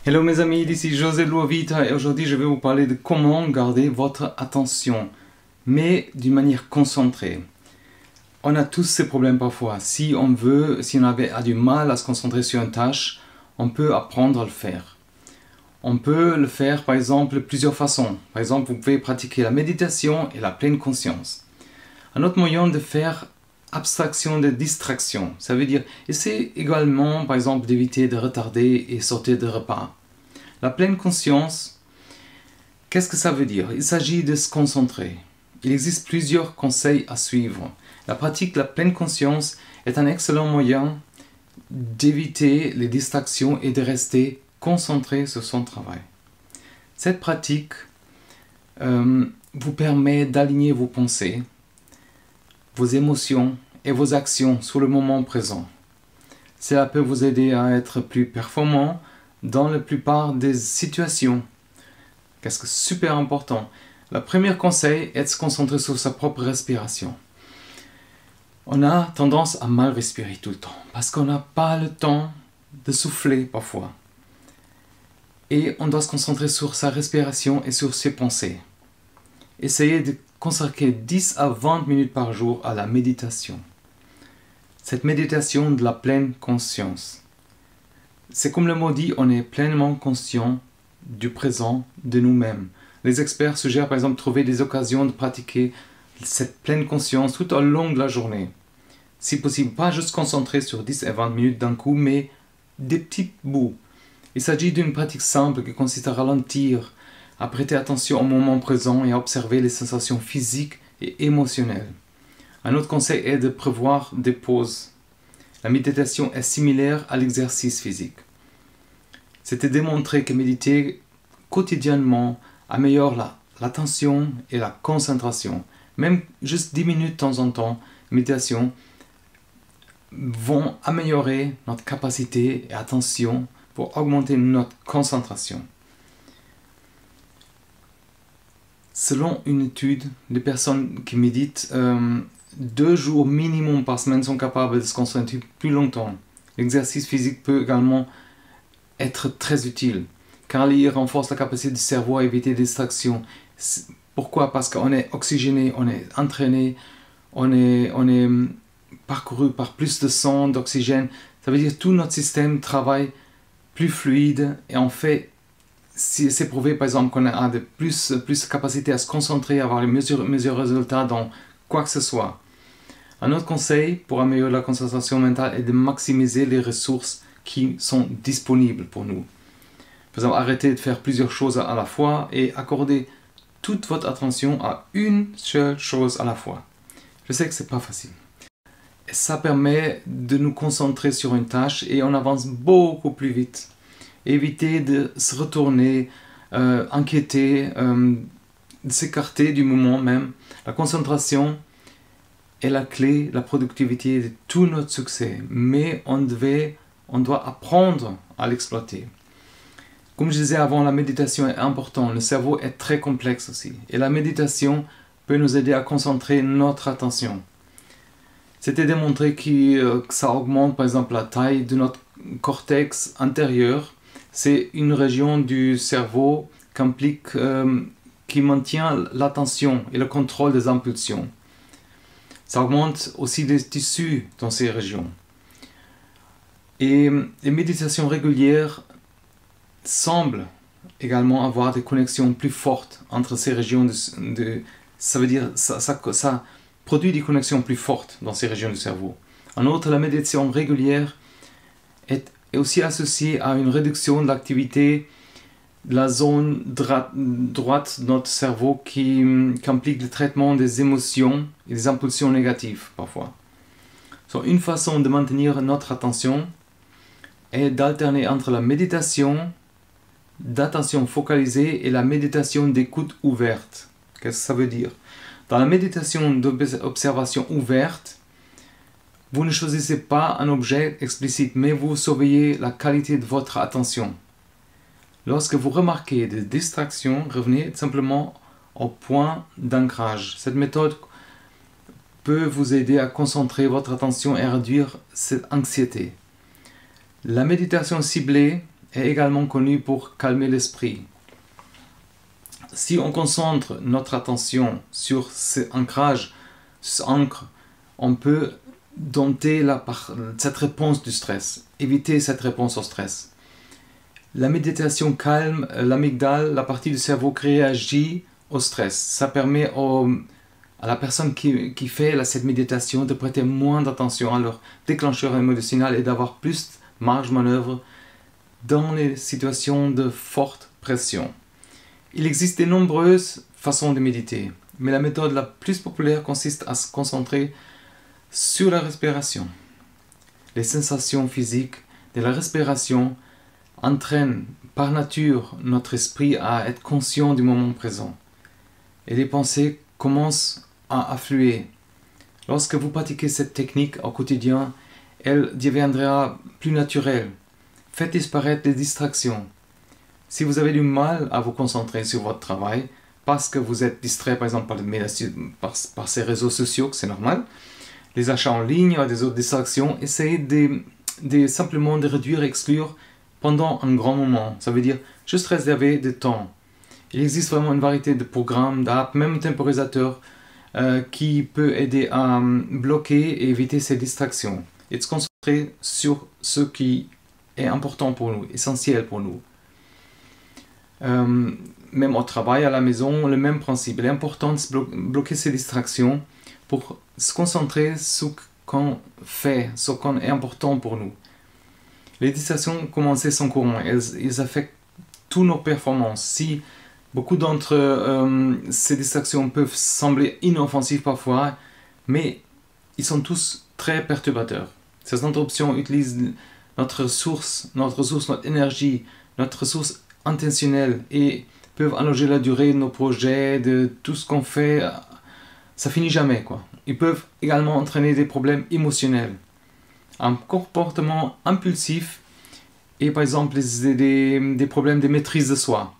Hello mes amis, ici José Luavita et aujourd'hui je vais vous parler de comment garder votre attention, mais d'une manière concentrée. On a tous ces problèmes parfois. Si on a du mal à se concentrer sur une tâche, on peut apprendre à le faire. On peut le faire par exemple de plusieurs façons. Par exemple, vous pouvez pratiquer la méditation et la pleine conscience. Un autre moyen de faire abstraction de distraction. Ça veut dire, essayez également, par exemple, d'éviter de retarder et sauter de repas. La pleine conscience, qu'est-ce que ça veut dire? Il s'agit de se concentrer. Il existe plusieurs conseils à suivre. La pratique de la pleine conscience est un excellent moyen d'éviter les distractions et de rester concentré sur son travail. Cette pratique vous permet d'aligner vos pensées, vos émotions et vos actions sur le moment présent. Cela peut vous aider à être plus performant dans la plupart des situations. Qu'est-ce que c'est super important? Le premier conseil est de se concentrer sur sa propre respiration. On a tendance à mal respirer tout le temps parce qu'on n'a pas le temps de souffler parfois. Et on doit se concentrer sur sa respiration et sur ses pensées. Essayez de consacrer 10 à 20 minutes par jour à la méditation. Cette méditation de la pleine conscience. C'est comme le mot dit, on est pleinement conscient du présent, de nous-mêmes. Les experts suggèrent par exemple de trouver des occasions de pratiquer cette pleine conscience tout au long de la journée. Si possible, pas juste concentrer sur 10 à 20 minutes d'un coup, mais des petits bouts. Il s'agit d'une pratique simple qui consiste à ralentir, à prêter attention au moment présent et à observer les sensations physiques et émotionnelles. Un autre conseil est de prévoir des pauses. La méditation est similaire à l'exercice physique. C'était démontré que méditer quotidiennement améliore l'attention et la concentration. Même juste 10 minutes de temps en temps, méditation, vont améliorer notre capacité et attention pour augmenter notre concentration. Selon une étude, les personnes qui méditent 2 jours minimum par semaine sont capables de se concentrer plus longtemps. L'exercice physique peut également être très utile car il renforce la capacité du cerveau à éviter les distractions. Pourquoi? Parce qu'on est oxygéné, on est entraîné, on est parcouru par plus de sang, d'oxygène. Ça veut dire que tout notre système travaille plus fluide et en fait, c'est prouvé par exemple qu'on a plus de capacité à se concentrer, à avoir les meilleurs résultats dans quoi que ce soit. Un autre conseil pour améliorer la concentration mentale est de maximiser les ressources qui sont disponibles pour nous. Par exemple, arrêtez de faire plusieurs choses à la fois et accordez toute votre attention à une seule chose à la fois. Je sais que c'est pas facile. Et ça permet de nous concentrer sur une tâche et on avance beaucoup plus vite. Évitez de se retourner, inquiéter, de s'écarter du moment même. La concentration est la clé, la productivité de tout notre succès, mais on doit apprendre à l'exploiter. Comme je disais avant, la méditation est importante, le cerveau est très complexe aussi, et la méditation peut nous aider à concentrer notre attention. C'était démontré que ça augmente par exemple la taille de notre cortex antérieur. C'est une région du cerveau qui maintient l'attention et le contrôle des impulsions. Ça augmente aussi les tissus dans ces régions. Et les méditations régulières semblent également avoir des connexions plus fortes entre ces régions. Ça veut dire ça produit des connexions plus fortes dans ces régions du cerveau. En outre, la méditation régulière est aussi associée à une réduction de l'activité de la zone droite de notre cerveau qui implique le traitement des émotions et des impulsions négatives parfois. Une façon de maintenir notre attention est d'alterner entre la méditation d'attention focalisée et la méditation d'écoute ouverte. Qu'est-ce que ça veut dire? Dans la méditation d'observation ouverte, vous ne choisissez pas un objet explicite, mais vous surveillez la qualité de votre attention. Lorsque vous remarquez des distractions, revenez simplement au point d'ancrage. Cette méthode peut vous aider à concentrer votre attention et à réduire cette anxiété. La méditation ciblée est également connu pour calmer l'esprit. Si on concentre notre attention sur cet ancrage, on peut dompter cette réponse du stress, éviter cette réponse au stress. La méditation calme l'amygdale, la partie du cerveau qui réagit au stress. Ça permet à la personne qui fait cette méditation de prêter moins d'attention à leur déclencheur émotionnel et d'avoir plus de marge de manœuvre dans les situations de forte pression. Il existe de nombreuses façons de méditer, mais la méthode la plus populaire consiste à se concentrer sur la respiration. Les sensations physiques de la respiration entraînent par nature notre esprit à être conscient du moment présent. Et les pensées commencent à affluer. Lorsque vous pratiquez cette technique au quotidien, elle deviendra plus naturelle. Faites disparaître les distractions. Si vous avez du mal à vous concentrer sur votre travail, parce que vous êtes distrait par exemple par ces réseaux sociaux, c'est normal, les achats en ligne ou des autres distractions, essayez simplement de réduire et exclure pendant un grand moment. Ça veut dire juste réserver du temps. Il existe vraiment une variété de programmes, d'apps, même temporisateurs, qui peut aider à bloquer et éviter ces distractions et de se concentrer sur ce qui est important pour nous, essentiel pour nous. Même au travail, à la maison, le même principe. Il est important de bloquer ces distractions pour se concentrer sur ce qu'on fait, ce qui est important pour nous. Les distractions, comme on sait, sont courantes. Elles affectent toutes nos performances. Si beaucoup d'entre ces distractions peuvent sembler inoffensives parfois, mais ils sont tous très perturbateurs. Ces interruptions utilisent notre ressource, notre énergie, notre ressource intentionnelle et peuvent allonger la durée de nos projets, de tout ce qu'on fait. Ça finit jamais, quoi. Ils peuvent également entraîner des problèmes émotionnels, un comportement impulsif et par exemple des problèmes de maîtrise de soi.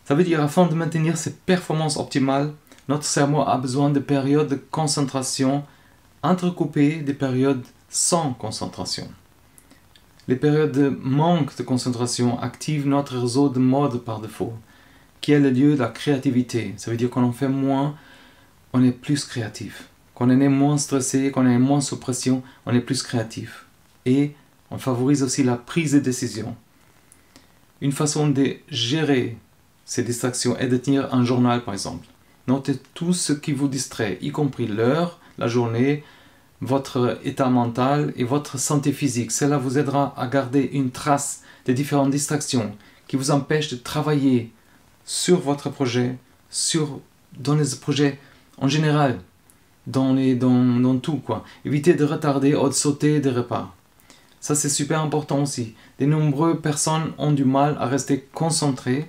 Ça veut dire, afin de maintenir ces performances optimales, notre cerveau a besoin de périodes de concentration entrecoupées des périodes sans concentration. Les périodes de manque de concentration activent notre réseau de mode par défaut, qui est le lieu de la créativité. Ça veut dire qu'on en fait moins, on est plus créatif. Quand on est moins stressé, quand on est moins sous pression, on est plus créatif. Et on favorise aussi la prise de décision. Une façon de gérer ces distractions est de tenir un journal, par exemple. Notez tout ce qui vous distrait, y compris l'heure, la journée, votre état mental et votre santé physique. Cela vous aidera à garder une trace des différentes distractions qui vous empêchent de travailler sur votre projet, dans les projets en général, dans tout, quoi. Évitez de retarder ou de sauter des repas. Ça, c'est super important aussi. De nombreuses personnes ont du mal à rester concentrées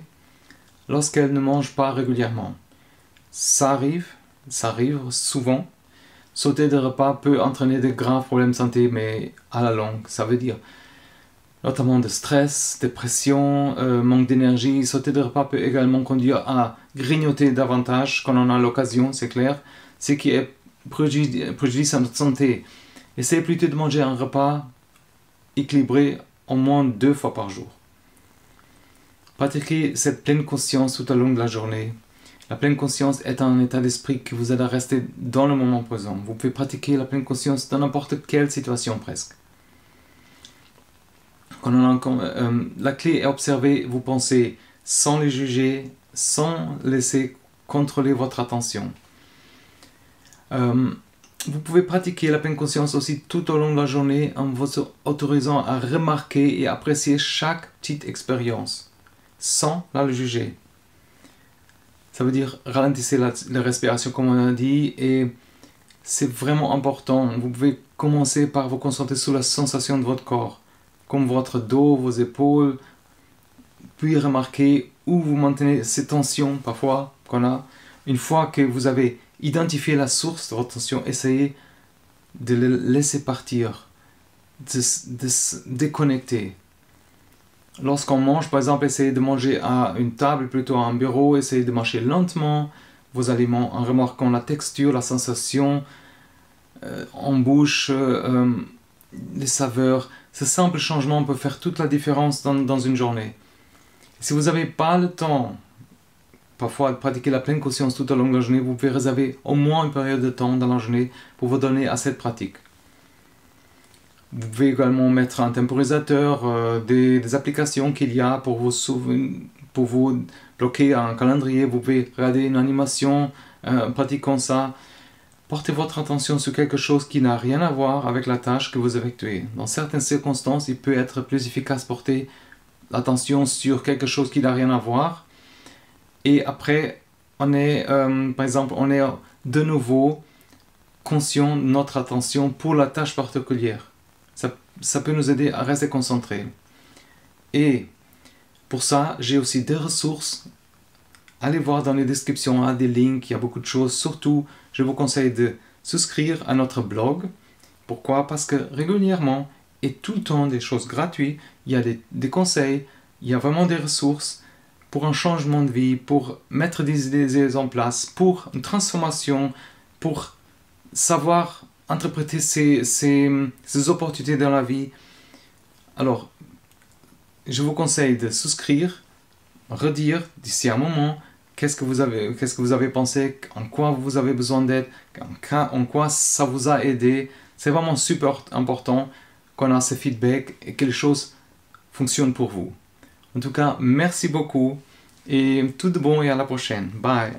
lorsqu'elles ne mangent pas régulièrement. Ça arrive souvent. Sauter des repas peut entraîner de graves problèmes de santé, mais à la longue, ça veut dire notamment de stress, dépression, manque d'énergie. Sauter des repas peut également conduire à grignoter davantage quand on a l'occasion, c'est clair, ce qui est préjudice à notre santé. Essayez plutôt de manger un repas équilibré au moins 2 fois par jour. Pratiquez cette pleine conscience tout au long de la journée. La pleine conscience est un état d'esprit qui vous aide à rester dans le moment présent. Vous pouvez pratiquer la pleine conscience dans n'importe quelle situation presque. La clé est observer vos pensées sans les juger, sans laisser contrôler votre attention. Vous pouvez pratiquer la pleine conscience aussi tout au long de la journée en vous autorisant à remarquer et apprécier chaque petite expérience sans la juger. Ça veut dire ralentissez la respiration comme on a dit et c'est vraiment important. Vous pouvez commencer par vous concentrer sur la sensation de votre corps, comme votre dos, vos épaules, puis remarquer où vous maintenez ces tensions parfois qu'on a. Une fois que vous avez identifié la source de votre tension, essayez de le laisser partir, de se déconnecter. Lorsqu'on mange, par exemple, essayez de manger à une table, plutôt à un bureau, essayez de mâcher lentement vos aliments en remarquant la texture, la sensation en bouche, de les saveurs. Ce simple changement peut faire toute la différence dans une journée. Si vous n'avez pas le temps, parfois, de pratiquer la pleine conscience tout au long de la journée, vous pouvez réserver au moins une période de temps dans la journée pour vous donner à cette pratique. Vous pouvez également mettre un temporisateur, des applications qu'il y a pour vous bloquer un calendrier. Vous pouvez regarder une animation pratiquant ça. Portez votre attention sur quelque chose qui n'a rien à voir avec la tâche que vous effectuez. Dans certaines circonstances, il peut être plus efficace de porter l'attention sur quelque chose qui n'a rien à voir. Et après, on est, par exemple, on est de nouveau conscient de notre attention pour la tâche particulière. Ça peut nous aider à rester concentrés. Et pour ça, j'ai aussi des ressources. Allez voir dans les descriptions, il y a des links, il y a beaucoup de choses. Surtout, je vous conseille de souscrire à notre blog. Pourquoi? Parce que régulièrement et tout le temps, des choses gratuites, il y a des conseils, il y a vraiment des ressources pour un changement de vie, pour mettre des idées en place, pour une transformation, pour savoir interpréter ces opportunités dans la vie. Alors, je vous conseille de souscrire, redire d'ici un moment qu'est-ce que vous avez pensé, en quoi vous avez besoin d'aide, en quoi ça vous a aidé. C'est vraiment super important qu'on a ce feedback et que les choses fonctionnent pour vous. En tout cas, merci beaucoup et tout de bon et à la prochaine. Bye!